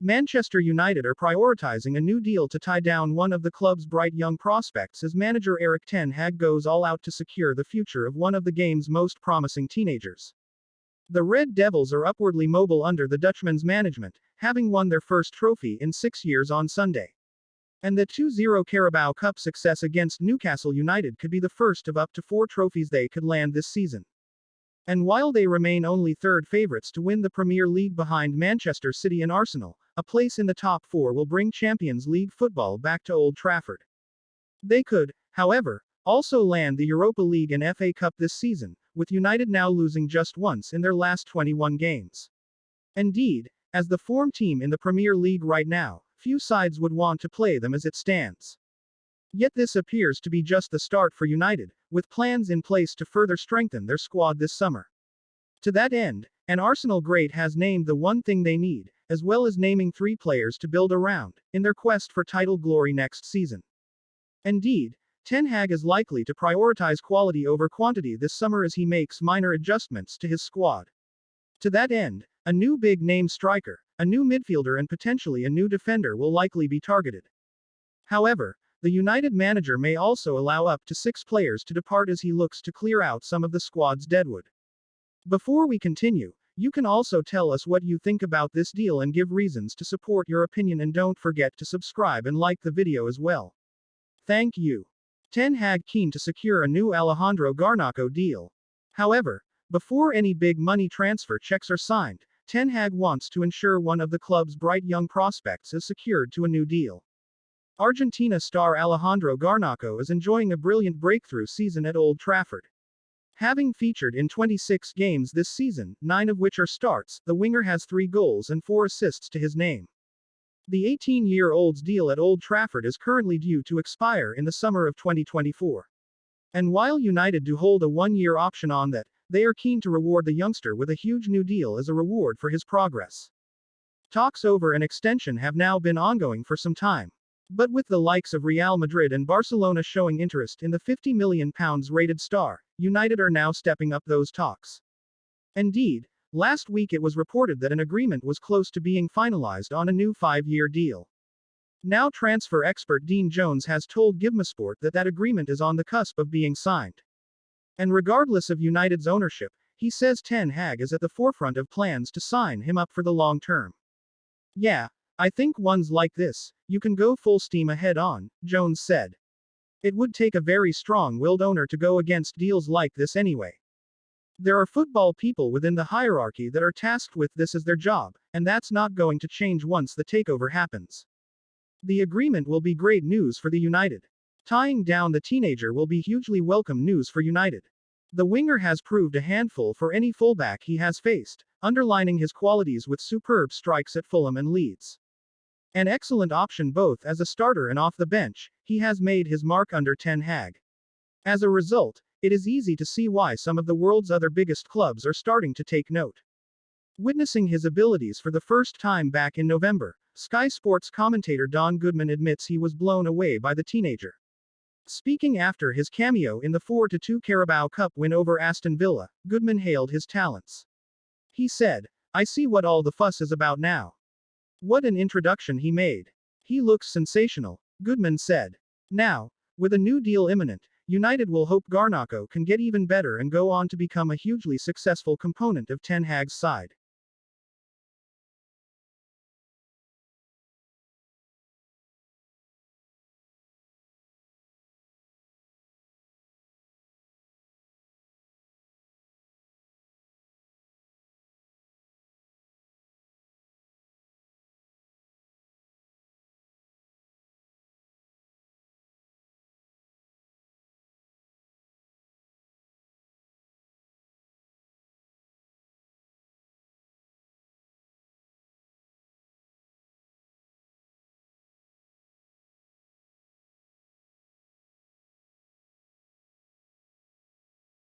Manchester United are prioritizing a new deal to tie down one of the club's bright young prospects as manager Erik ten Hag goes all out to secure the future of one of the game's most promising teenagers. The Red Devils are upwardly mobile under the Dutchman's management, having won their first trophy in 6 years on Sunday. And the 2-0 Carabao Cup success against Newcastle United could be the first of up to 4 trophies they could land this season. And while they remain only third favourites to win the Premier League behind Manchester City and Arsenal, a place in the top 4 will bring Champions League football back to Old Trafford. They could, however, also land the Europa League and FA Cup this season, with United now losing just once in their last 21 games. Indeed, as the form team in the Premier League right now, few sides would want to play them as it stands. Yet this appears to be just the start for United, with plans in place to further strengthen their squad this summer. To that end, an Arsenal great has named the one thing they need, as well as naming 3 players to build around, in their quest for title glory next season. Indeed, Ten Hag is likely to prioritize quality over quantity this summer as he makes minor adjustments to his squad. To that end, a new big-name striker, a new midfielder and potentially a new defender will likely be targeted. However, the United manager may also allow up to 6 players to depart as he looks to clear out some of the squad's deadwood. Before we continue, you can also tell us what you think about this deal and give reasons to support your opinion, and don't forget to subscribe and like the video as well. Thank you. Ten Hag keen to secure a new Alejandro Garnacho deal. However, before any big money transfer checks are signed, Ten Hag wants to ensure one of the club's bright young prospects is secured to a new deal. Argentina star Alejandro Garnacho is enjoying a brilliant breakthrough season at Old Trafford. Having featured in 26 games this season, 9 of which are starts, the winger has 3 goals and 4 assists to his name. The 18-year-old's deal at Old Trafford is currently due to expire in the summer of 2024. And while United do hold a 1-year option on that, they are keen to reward the youngster with a huge new deal as a reward for his progress. Talks over an extension have now been ongoing for some time. But with the likes of Real Madrid and Barcelona showing interest in the £50 million rated star, United are now stepping up those talks. Indeed, last week it was reported that an agreement was close to being finalized on a new 5-year deal. Now transfer expert Dean Jones has told Givmesport that that agreement is on the cusp of being signed. And regardless of United's ownership, he says Ten Hag is at the forefront of plans to sign him up for the long term. "Yeah, I think ones like this, you can go full steam ahead on," Jones said. "It would take a very strong-willed owner to go against deals like this anyway. There are football people within the hierarchy that are tasked with this as their job, and that's not going to change once the takeover happens. The agreement will be great news for the United. Tying down the teenager will be hugely welcome news for United. The winger has proved a handful for any fullback he has faced, underlining his qualities with superb strikes at Fulham and Leeds. An excellent option both as a starter and off the bench, he has made his mark under Ten Hag. As a result, it is easy to see why some of the world's other biggest clubs are starting to take note." Witnessing his abilities for the first time back in November, Sky Sports commentator Don Goodman admits he was blown away by the teenager. Speaking after his cameo in the 4-2 Carabao Cup win over Aston Villa, Goodman hailed his talents. He said, "I see what all the fuss is about now. What an introduction he made. He looks sensational," Goodman said. Now, with a new deal imminent, United will hope Garnacho can get even better and go on to become a hugely successful component of Ten Hag's side.